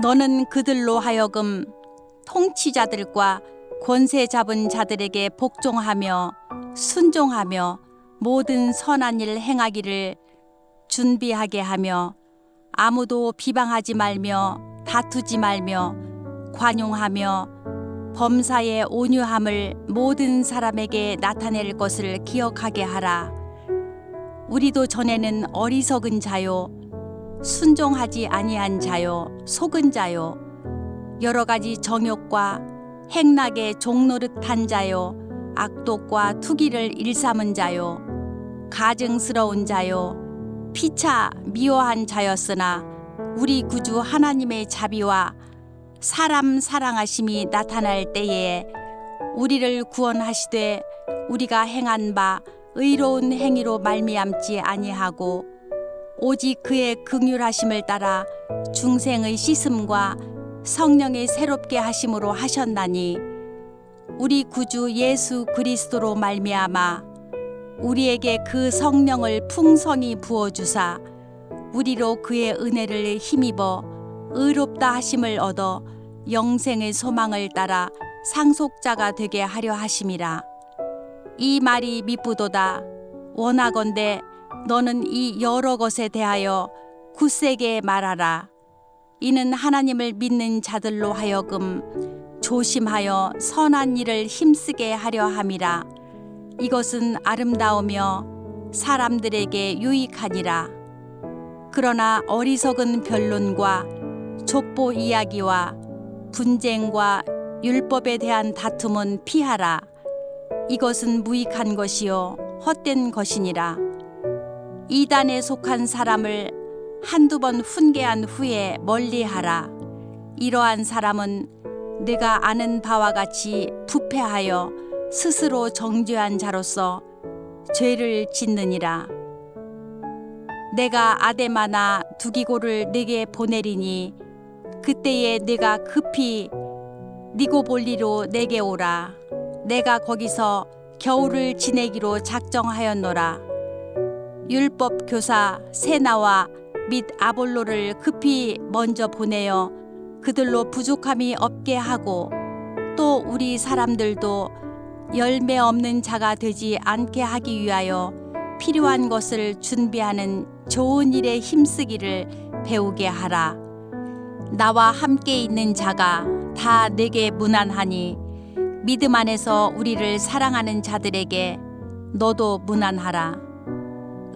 너는 그들로 하여금 통치자들과 권세 잡은 자들에게 복종하며 순종하며 모든 선한 일 행하기를 준비하게 하며 아무도 비방하지 말며 다투지 말며 관용하며 범사의 온유함을 모든 사람에게 나타낼 것을 기억하게 하라. 우리도 전에는 어리석은 자요 순종하지 아니한 자요 속은 자요 여러 가지 정욕과 행락의 종노릇한 자요 악독과 투기를 일삼은 자요 가증스러운 자요 피차 미워한 자였으나 우리 구주 하나님의 자비와 사람 사랑하심이 나타날 때에 우리를 구원하시되 우리가 행한 바 의로운 행위로 말미암지 아니하고 오직 그의 긍휼하심을 따라 중생의 씻음과 성령의 새롭게 하심으로 하셨나니 우리 구주 예수 그리스도로 말미암아 우리에게 그 성령을 풍성히 부어주사 우리로 그의 은혜를 힘입어 의롭다 하심을 얻어 영생의 소망을 따라 상속자가 되게 하려 하심이라. 이 말이 미쁘도다. 원하건대 너는 이 여러 것에 대하여 굳세게 말하라. 이는 하나님을 믿는 자들로 하여금 조심하여 선한 일을 힘쓰게 하려 함이라. 이것은 아름다우며 사람들에게 유익하니라. 그러나 어리석은 변론과 족보 이야기와 분쟁과 율법에 대한 다툼은 피하라. 이것은 무익한 것이요 헛된 것이니라. 이단에 속한 사람을 한두 번 훈계한 후에 멀리하라. 이러한 사람은 내가 아는 바와 같이 부패하여 스스로 정죄한 자로서 죄를 짓느니라. 내가 아데마나 두기고를 네게 보내리니 그때에 네가 급히 니고볼리로 내게 오라. 내가 거기서 겨울을 지내기로 작정하였노라. 율법 교사 세나와 및 아볼로를 급히 먼저 보내어 그들로 부족함이 없게 하고 또 우리 사람들도 열매 없는 자가 되지 않게 하기 위하여 필요한 것을 준비하는 좋은 일에 힘쓰기를 배우게 하라. 나와 함께 있는 자가 다 내게 무난하니 믿음 안에서 우리를 사랑하는 자들에게 너도 무난하라.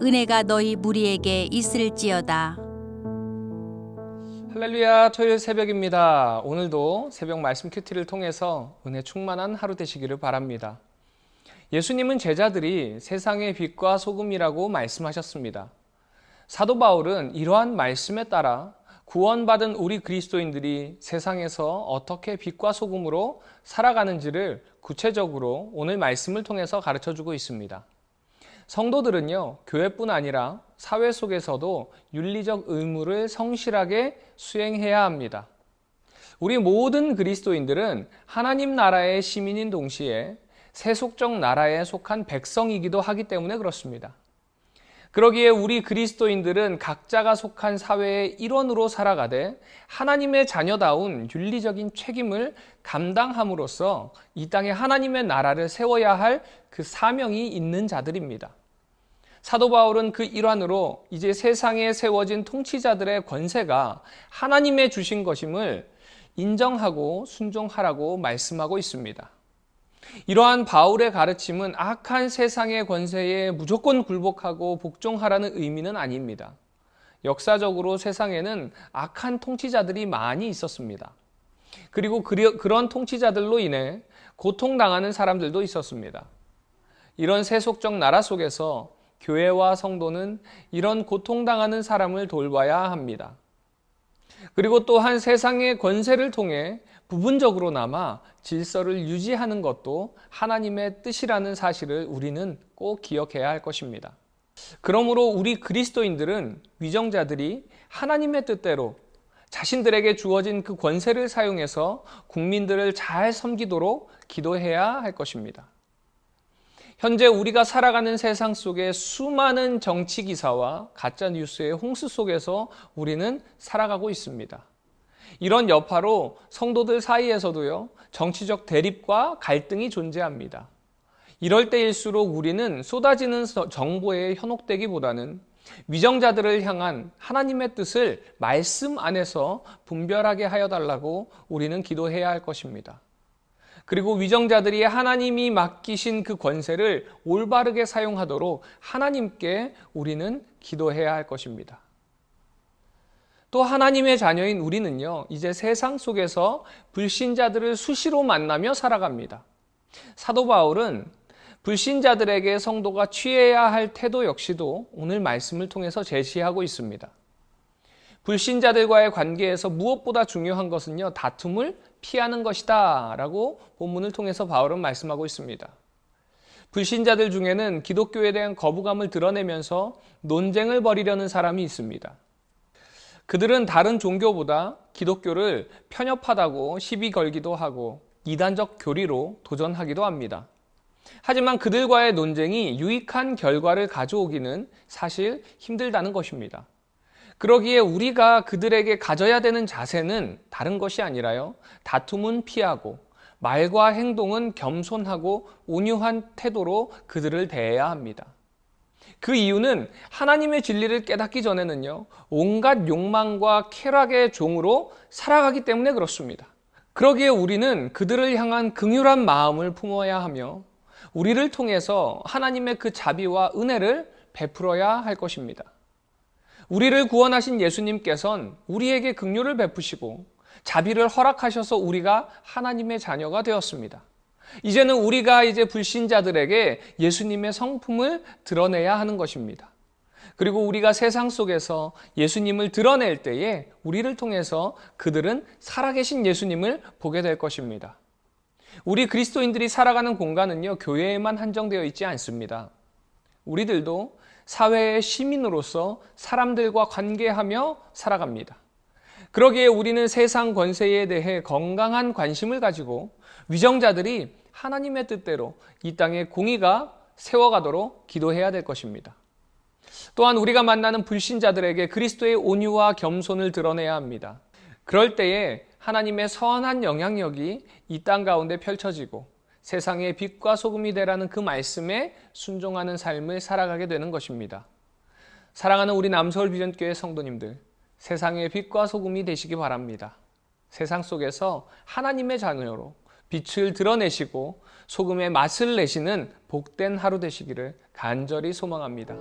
은혜가 너희 무리에게 있을지어다. 할렐루야, 토요일 새벽입니다. 오늘도 새벽 말씀 큐티를 통해서 은혜 충만한 하루 되시기를 바랍니다. 예수님은 제자들이 세상의 빛과 소금이라고 말씀하셨습니다. 사도 바울은 이러한 말씀에 따라 구원받은 우리 그리스도인들이 세상에서 어떻게 빛과 소금으로 살아가는지를 구체적으로 오늘 말씀을 통해서 가르쳐주고 있습니다. 성도들은요, 교회뿐 아니라 사회 속에서도 윤리적 의무를 성실하게 수행해야 합니다. 우리 모든 그리스도인들은 하나님 나라의 시민인 동시에 세속적 나라에 속한 백성이기도 하기 때문에 그렇습니다. 그러기에 우리 그리스도인들은 각자가 속한 사회의 일원으로 살아가되 하나님의 자녀다운 윤리적인 책임을 감당함으로써 이 땅에 하나님의 나라를 세워야 할 그 사명이 있는 자들입니다. 사도 바울은 그 일환으로 이제 세상에 세워진 통치자들의 권세가 하나님의 주신 것임을 인정하고 순종하라고 말씀하고 있습니다. 이러한 바울의 가르침은 악한 세상의 권세에 무조건 굴복하고 복종하라는 의미는 아닙니다. 역사적으로 세상에는 악한 통치자들이 많이 있었습니다. 그리고 그런 통치자들로 인해 고통당하는 사람들도 있었습니다. 이런 세속적 나라 속에서 교회와 성도는 이런 고통당하는 사람을 돌봐야 합니다. 그리고 또한 세상의 권세를 통해 부분적으로나마 질서를 유지하는 것도 하나님의 뜻이라는 사실을 우리는 꼭 기억해야 할 것입니다. 그러므로 우리 그리스도인들은 위정자들이 하나님의 뜻대로 자신들에게 주어진 그 권세를 사용해서 국민들을 잘 섬기도록 기도해야 할 것입니다. 현재 우리가 살아가는 세상 속에 수많은 정치 기사와 가짜 뉴스의 홍수 속에서 우리는 살아가고 있습니다. 이런 여파로 성도들 사이에서도요, 정치적 대립과 갈등이 존재합니다. 이럴 때일수록 우리는 쏟아지는 정보에 현혹되기보다는 위정자들을 향한 하나님의 뜻을 말씀 안에서 분별하게 하여 달라고 우리는 기도해야 할 것입니다. 그리고 위정자들이 하나님이 맡기신 그 권세를 올바르게 사용하도록 하나님께 우리는 기도해야 할 것입니다. 또 하나님의 자녀인 우리는요, 이제 세상 속에서 불신자들을 수시로 만나며 살아갑니다. 사도 바울은 불신자들에게 성도가 취해야 할 태도 역시도 오늘 말씀을 통해서 제시하고 있습니다. 불신자들과의 관계에서 무엇보다 중요한 것은요, 다툼을 피하는 것이다 라고 본문을 통해서 바울은 말씀하고 있습니다. 불신자들 중에는 기독교에 대한 거부감을 드러내면서 논쟁을 벌이려는 사람이 있습니다. 그들은 다른 종교보다 기독교를 편협하다고 시비 걸기도 하고 이단적 교리로 도전하기도 합니다. 하지만 그들과의 논쟁이 유익한 결과를 가져오기는 사실 힘들다는 것입니다. 그러기에 우리가 그들에게 가져야 되는 자세는 다른 것이 아니라요, 다툼은 피하고 말과 행동은 겸손하고 온유한 태도로 그들을 대해야 합니다. 그 이유는 하나님의 진리를 깨닫기 전에는요, 온갖 욕망과 쾌락의 종으로 살아가기 때문에 그렇습니다. 그러기에 우리는 그들을 향한 긍휼한 마음을 품어야 하며 우리를 통해서 하나님의 그 자비와 은혜를 베풀어야 할 것입니다. 우리를 구원하신 예수님께서는 우리에게 긍휼을 베푸시고 자비를 허락하셔서 우리가 하나님의 자녀가 되었습니다. 이제는 우리가 불신자들에게 예수님의 성품을 드러내야 하는 것입니다. 그리고 우리가 세상 속에서 예수님을 드러낼 때에 우리를 통해서 그들은 살아계신 예수님을 보게 될 것입니다. 우리 그리스도인들이 살아가는 공간은요, 교회에만 한정되어 있지 않습니다. 우리들도 사회의 시민으로서 사람들과 관계하며 살아갑니다. 그러기에 우리는 세상 권세에 대해 건강한 관심을 가지고 위정자들이 하나님의 뜻대로 이 땅에 공의가 세워가도록 기도해야 될 것입니다. 또한 우리가 만나는 불신자들에게 그리스도의 온유와 겸손을 드러내야 합니다. 그럴 때에 하나님의 선한 영향력이 이 땅 가운데 펼쳐지고 세상의 빛과 소금이 되라는 그 말씀에 순종하는 삶을 살아가게 되는 것입니다. 사랑하는 우리 남서울 비전교회 성도님들, 세상의 빛과 소금이 되시기 바랍니다. 세상 속에서 하나님의 자녀로 빛을 드러내시고 소금의 맛을 내시는 복된 하루 되시기를 간절히 소망합니다.